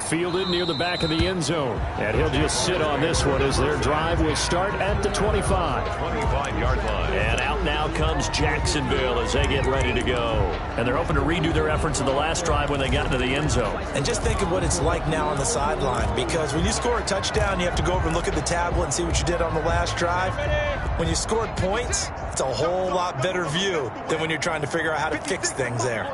Fielded near the back of the end zone. And he'll just sit on this one as their drive will start at the 25. 25-yard line. And out now comes Jacksonville as they get ready to go. And they're hoping to redo their efforts in the last drive when they got into the end zone. And just think of what it's like now on the sideline, because when you score a touchdown, you have to go over and look at the tablet and see what you did on the last drive. When you scored points, it's a whole lot better view than when you're trying to figure out how to fix things there.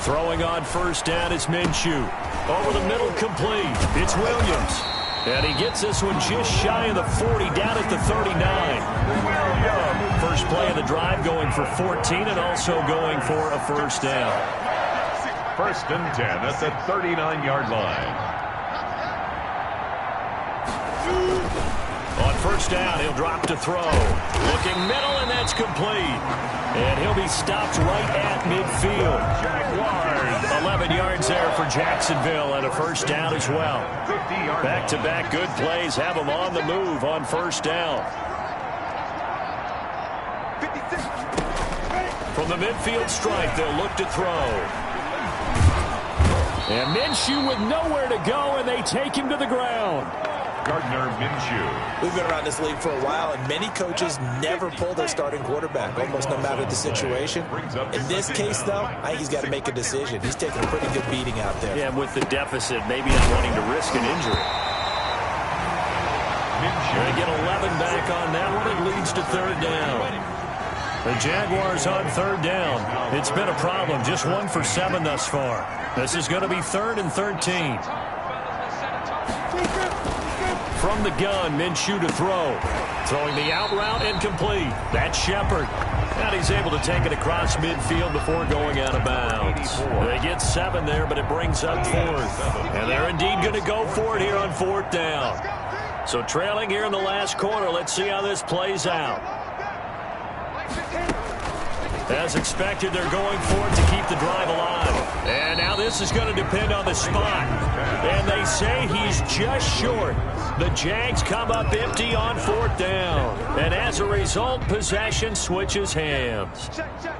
Throwing on first down is Minshew. Over the middle, complete. It's Williams. And he gets this one just shy of the 40, down at the 39. First play of the drive going for 14 and also going for a first down. First and 10 at the 39-yard line. On first down, he'll drop to throw. Looking middle, and that's complete. And he'll be stopped right at midfield. Jaguars. 11 yards there for Jacksonville, and a first down as well. Back-to-back good plays have them on the move on first down. From the midfield stripe, they'll look to throw. And Minshew with nowhere to go, and they take him to the ground. Gardner Minshew. We've been around this league for a while, and many coaches never pull their starting quarterback, almost no matter the situation. In this case, though, I think he's got to make a decision. He's taking a pretty good beating out there. Yeah, and with the deficit, maybe not wanting to risk an injury. They get 11 back on that one. It leads to third down. The Jaguars on third down. It's been a problem. Just 1 for 7 thus far. This is going to be 3rd and 13. From the gun, Minshew to throw. Throwing the out route incomplete. That's Shepard. And he's able to take it across midfield before going out of bounds. They get 7 there, but it brings up 4th. And they're indeed going to go for it here on 4th down. So trailing here in the last quarter. Let's see how this plays out. As expected, they're going for it to keep the drive alive. And now this is going to depend on the spot. And they say he's just short. The Jags come up empty on 4th down. And as a result, possession switches hands.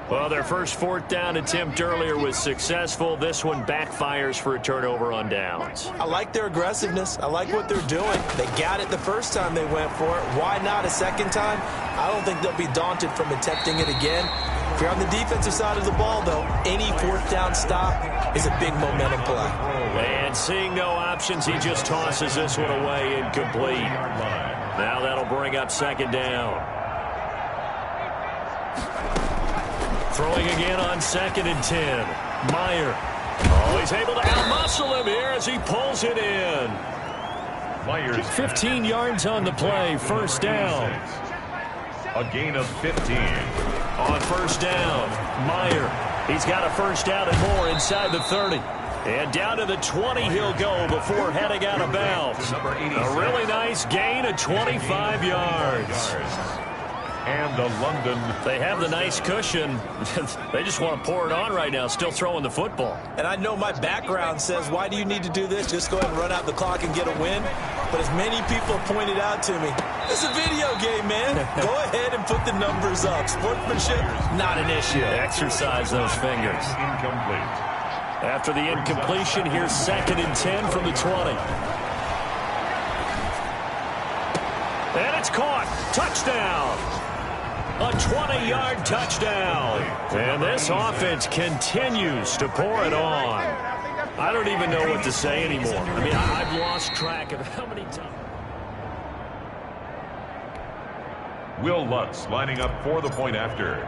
Well, their first 4th down attempt earlier was successful. This one backfires for a turnover on downs. I like their aggressiveness. I like what they're doing. They got it the first time they went for it. Why not a second time? I don't think they'll be daunted from attempting it again. If you're on the defensive side of the ball, though, any 4th down stop is a big momentum play. And seeing no options, he just tosses this one away incomplete. Now that'll bring up 2nd down. Throwing again on 2nd and 10. Meyer. Oh, he's able to outmuscle him here as he pulls it in. Myers. 15 yards on the play, first down. A gain of 15. On first down, Meyer. He's got a first down and more inside the 30. And down to the 20 he'll go before heading out of bounds. A really nice gain of 25 yards. And the London. They have the nice cushion. They just want to pour it on right now, still throwing the football. And I know my background says, why do you need to do this? Just go ahead and run out the clock and get a win. But as many people pointed out to me, it's a video game, man. Go ahead and put the numbers up. Sportsmanship, not an issue. Exercise those fingers. Incomplete. After the incompletion, here's 2nd and 10 from the 20. And it's caught. Touchdown. A 20-yard touchdown. And this offense continues to pour it on. I don't even know what to say anymore. I mean, I've lost track of how many times. Will Lutz lining up for the point after.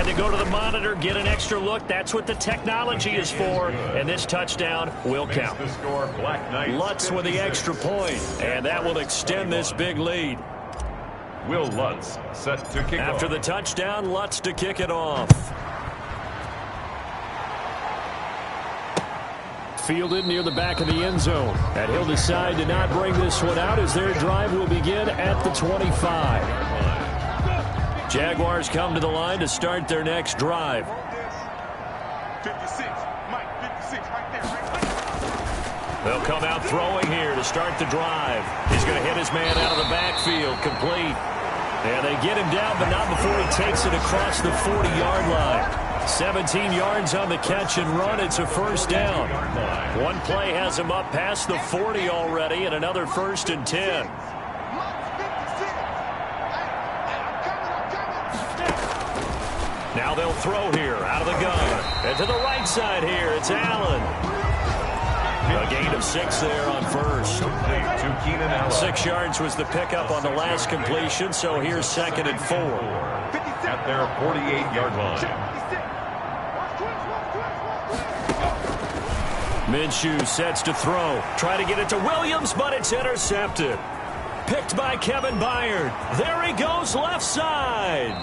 to go to the monitor, get an extra look. That's what the technology is for. And this touchdown will count. Lutz with the extra point, and that will extend this big lead. Will Lutz set to kick After off. the touchdown, Lutz to kick it off. Fielded near the back of the end zone. And he'll decide to not bring this one out as their drive will begin at the 25. Jaguars come to the line to start their next drive. 56, Mike, 56, right there. They'll come out throwing here to start the drive. He's going to hit his man out of the backfield, complete. And they get him down, but not before he takes it across the 40-yard line. 17 yards on the catch and run. It's a first down. One play has him up past the 40 already, and another 1st and 10. Now they'll throw here out of the gun. And to the right side here, it's Allen. A gain of 6 there on first. 6 yards was the pickup on the last completion, so here's 2nd and 4. At their 48-yard line. Minshew sets to throw. Try to get it to Williams, but it's intercepted. Picked by Kevin Byard. There he goes, left side.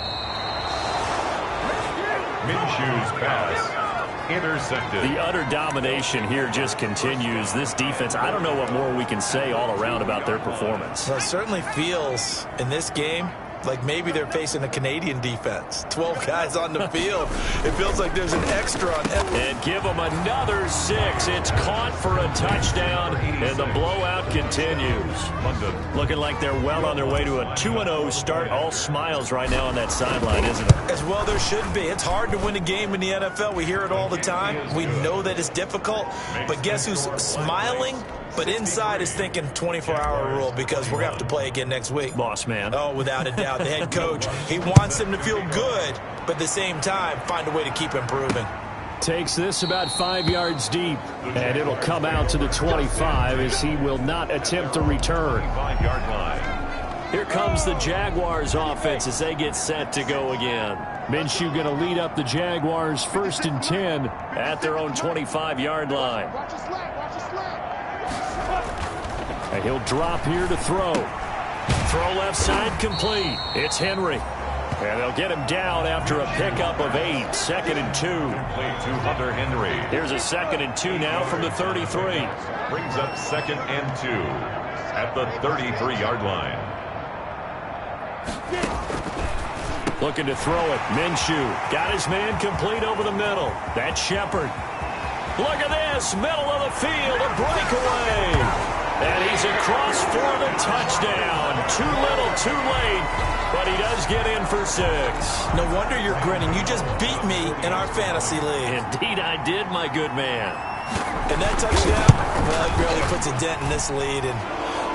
Minshew's pass intercepted. The utter domination here just continues. This defense, I don't know what more we can say all around about their performance. Well, it certainly feels in this game like maybe they're facing a Canadian defense. 12 guys on the field. It feels like there's an extra on every. And give them another 6. It's caught for a touchdown, and the blowout continues. Looking like they're well on their way to a 2-0 start. All smiles right now on that sideline, isn't it? As well there should be. It's hard to win a game in the NFL. We hear it all the time. We know that it's difficult. But guess who's smiling? But inside is thinking 24-hour rule because we're going to have to play again next week. Boss man. Oh, without a doubt. The head coach, he wants him to feel good, but at the same time, find a way to keep improving. Takes this about 5 yards deep, and it'll come out to the 25 as he will not attempt a return. 5-yard line. Here comes the Jaguars offense as they get set to go again. Minshew going to lead up the Jaguars 1st and 10 at their own 25-yard line. And he'll drop here to throw. Throw left side complete. It's Henry. And they'll get him down after a pickup of 8. 2nd and 2. Play to Hunter Henry. Here's a 2nd and 2 now from the 33. Brings up 2nd and 2 at the 33-yard line. Looking to throw it. Minshew got his man complete over the middle. That's Shepard. Look at this. Middle of the field. A breakaway. And he's across for the touchdown. Too little, too late. But he does get in for 6. No wonder you're grinning. You just beat me in our fantasy league. Indeed I did, my good man. And that touchdown, well, it barely puts a dent in this lead. And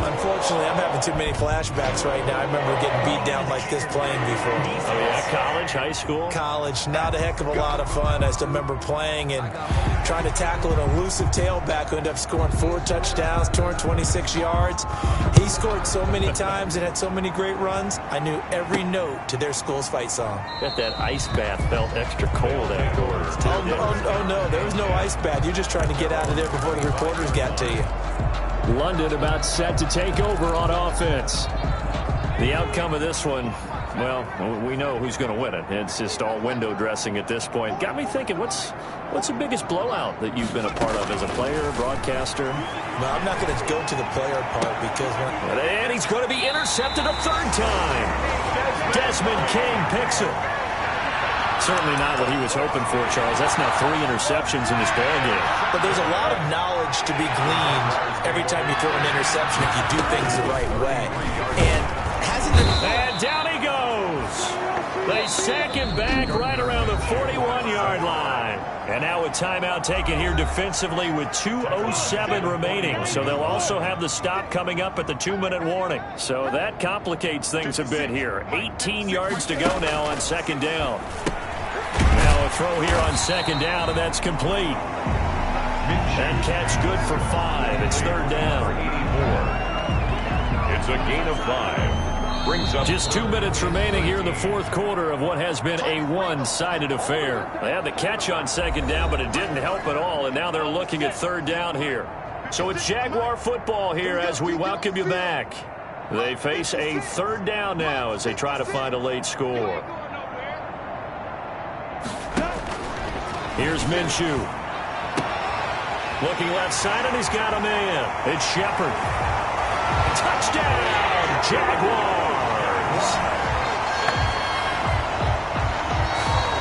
unfortunately, I'm having too many flashbacks right now. I remember getting beat down like this playing before. Oh, yeah? College, high school? College. Not a heck of a lot of fun. I still remember playing and trying to tackle an elusive tailback who ended up scoring 4 touchdowns, 226 yards. He scored so many times and had so many great runs, I knew every note to their school's fight song. Bet that ice bath felt extra cold afterwards. Oh, no, there was no ice bath. You're just trying to get out of there before the reporters got to you. London about set to take over on offense. The outcome of this one, well, we know who's going to win it. It's just all window dressing at this point. Got me thinking, what's the biggest blowout that you've been a part of as a player, broadcaster? No, I'm not going to go to the player part because And he's going to be intercepted a 3rd time. Desmond King picks it. Certainly not what he was hoping for, Charles. That's now 3 interceptions in this ballgame. But there's a lot of knowledge to be gleaned every time you throw an interception if you do things the right way. And down he goes. They sack him back right around the 41-yard line. And now a timeout taken here defensively with 2:07 remaining. So they'll also have the stop coming up at the 2-minute warning. So that complicates things a bit here. 18 yards to go now on 2nd down. Now a throw here on 2nd down, and that's complete. That catch good for 5. It's 3rd down. It's a gain of 5. brings up just 2 minutes remaining here in the fourth quarter of what has been a one-sided affair. They had the catch on second down, but it didn't help at all, and now they're looking at third down here. So it's Jaguar football here as we welcome you back. They face a third down now as they try to find a late score. Here's Minshew. Looking left side, and he's got a man. It's Shepard. Touchdown, Jaguars.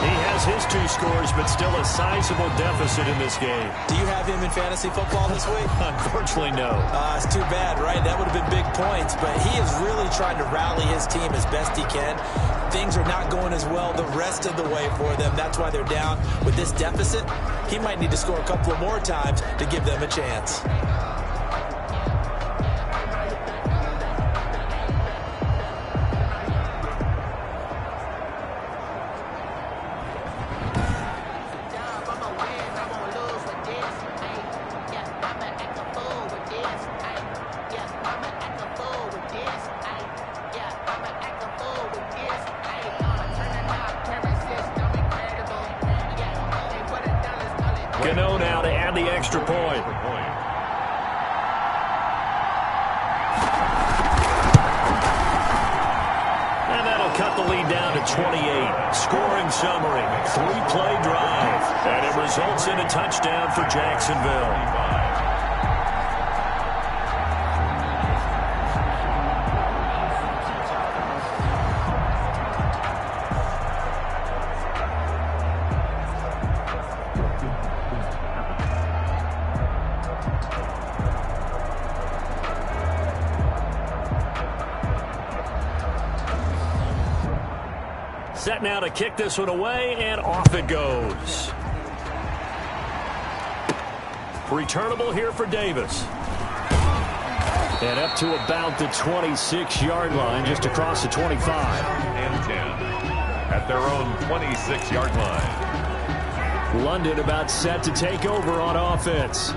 He has his 2 scores, but still a sizable deficit in this game. Do you have him in fantasy football this week? Unfortunately, no. It's too bad, right? That would have been big points, but he is really trying to rally his team as best he can. Things are not going as well the rest of the way for them. That's why they're down with this deficit. He might need to score a couple of more times to give them a chance. Gano now to add the extra point. And that'll cut the lead down to 28. Scoring summary, 3-play drive. And it results in a touchdown for Jacksonville. Set now to kick this one away, and off it goes. Returnable here for Davis. And up to about the 26-yard line, just across the 25. and 10 at their own 26-yard line. London about set to take over on offense.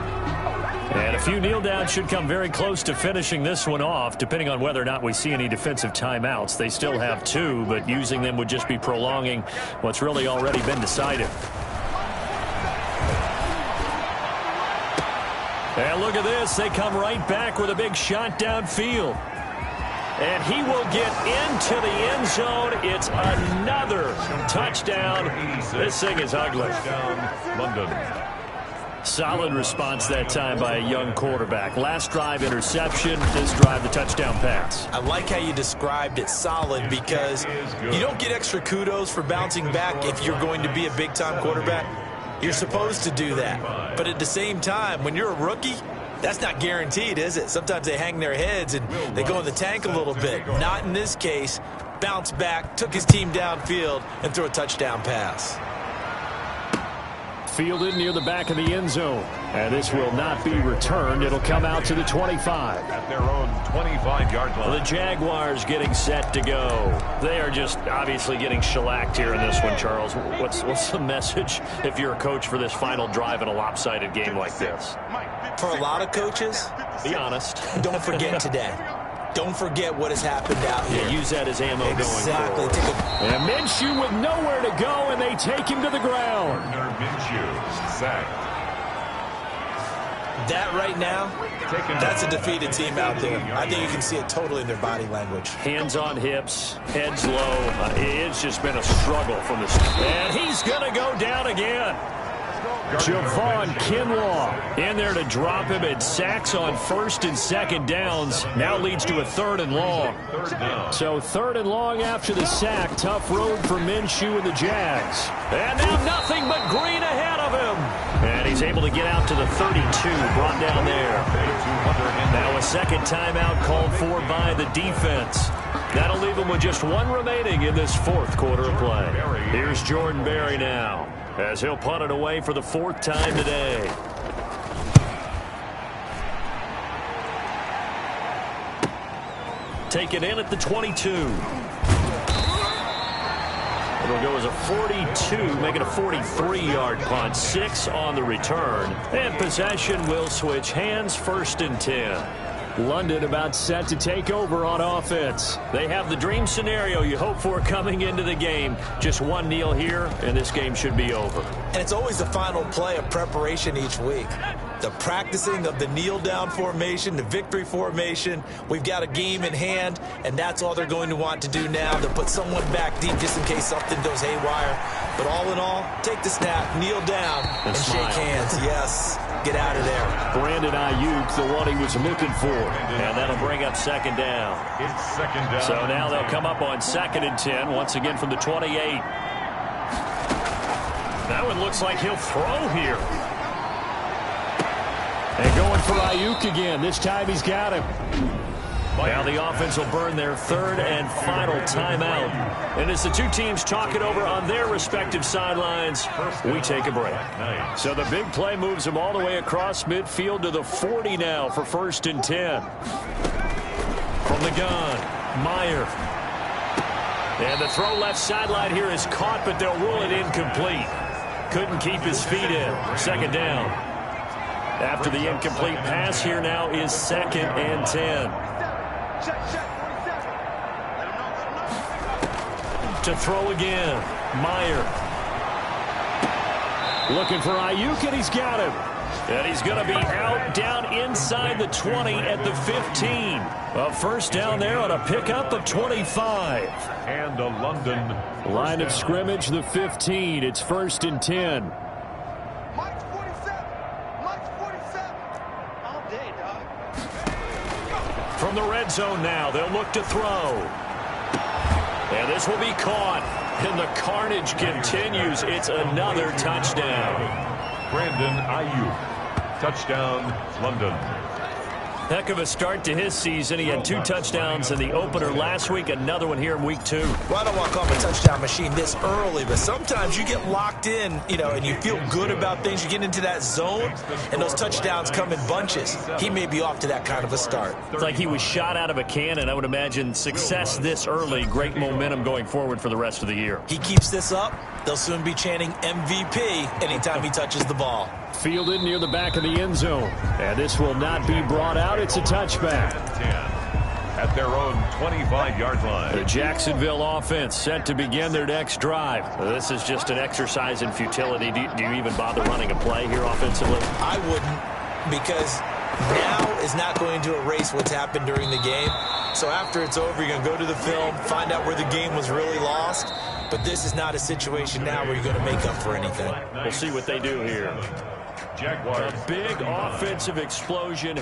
And a few kneel downs should come very close to finishing this one off, depending on whether or not we see any defensive timeouts. They still have 2, but using them would just be prolonging what's really already been decided. And look at this. They come right back with a big shot downfield. And he will get into the end zone. It's another touchdown. This thing is ugly. Touchdown, London. Solid response that time by a young quarterback. Last drive, interception. This drive, the touchdown pass. I like how you described it, solid, because you don't get extra kudos for bouncing back if you're going to be a big-time quarterback. You're supposed to do that. But at the same time, when you're a rookie, that's not guaranteed, is it? Sometimes they hang their heads and they go in the tank a little bit. Not in this case. Bounced back, took his team downfield, and threw a touchdown pass. Fielded near the back of the end zone. And this will not be returned. It'll come out to the 25. At their own 25-yard line. The Jaguars getting set to go. They are just obviously getting shellacked here in this one, Charles. What's the message if you're a coach for this final drive in a lopsided game like this? For a lot of coaches, be honest. Don't forget today. Don't forget what has happened out here. Yeah, use that as ammo exactly. going forward. And Minshew with nowhere to go, and they take him to the ground. Minshew sacked. That right now, that's a defeated team out there. I think you can see it totally in their body language. Hands on hips, heads low. It's just been a struggle from the start. And he's going to go down again. Javon Kinlaw in there to drop him. It sacks on first and second downs. Now leads to a 3rd and long. So 3rd and long after the sack. Tough road for Minshew and the Jags. And now nothing but green ahead of him. And he's able to get out to the 32, brought down there. Now a second timeout called for by the defense. That'll leave him with just 1 remaining in this fourth quarter of play. Here's Jordan Berry now, as he'll punt it away for the 4th time today. Take it in at the 22. It'll go as a 42, make it a 43-yard punt. 6 on the return. And possession will switch hands, 1st and 10. London about set to take over on offense. They have the dream scenario you hope for coming into the game. Just one kneel here, and this game should be over. And it's always the final play of preparation each week. The practicing of the kneel-down formation, the victory formation. We've got a game in hand, and that's all they're going to want to do now. They'll put someone back deep just in case something goes haywire. But all in all, take the snap, kneel down, and shake hands. Yes, get out of there. Brandon Ayuk, the one he was looking for. And that'll bring up second down. It's second down. So now they'll come up on 2nd and 10, once again from the 28. That one looks like he'll throw here. And going for Ayuk again. This time he's got him. Now the offense will burn their 3rd and final timeout. And as the two teams talk it over on their respective sidelines, we take a break. So the big play moves them all the way across midfield to the 40 now for 1st and 10. From the gun, Meyer. And the throw left sideline here is caught, but they'll rule it incomplete. Couldn't keep his feet in. 2nd down. After the incomplete pass, here now is 2nd and 10. To throw again, Meyer. Looking for Ayuk, and he's got him. And he's going to be out down inside the 20 at the 15. A 1st down there on a pickup of 25. And a London line of scrimmage, the 15. It's 1st and 10. Mike's 47. Mike's 47. All day, dog. From the red zone now, they'll look to throw. And this will be caught. And the carnage continues. It's another touchdown. Brandon Ayuk. Touchdown, London. Heck of a start to his season. He had 2 touchdowns in the opener last week, another one here in week 2. Well, I don't want to call him a touchdown machine this early, but sometimes you get locked in, and you feel good about things. You get into that zone, and those touchdowns come in bunches. He may be off to that kind of a start. It's like he was shot out of a cannon. I would imagine success this early, great momentum going forward for the rest of the year. He keeps this up, they'll soon be chanting MVP anytime he touches the ball. Fielded near the back of the end zone. And this will not be brought out. It's a touchback. 10 at their own 25-yard line. The Jacksonville offense set to begin their next drive. This is just an exercise in futility. Do you even bother running a play here offensively? I wouldn't, because now is not going to erase what's happened during the game. So after it's over, you're going to go to the film, find out where the game was really lost. But this is not a situation now where you're going to make up for anything. We'll see what they do here. Jaguars. A big offensive explosion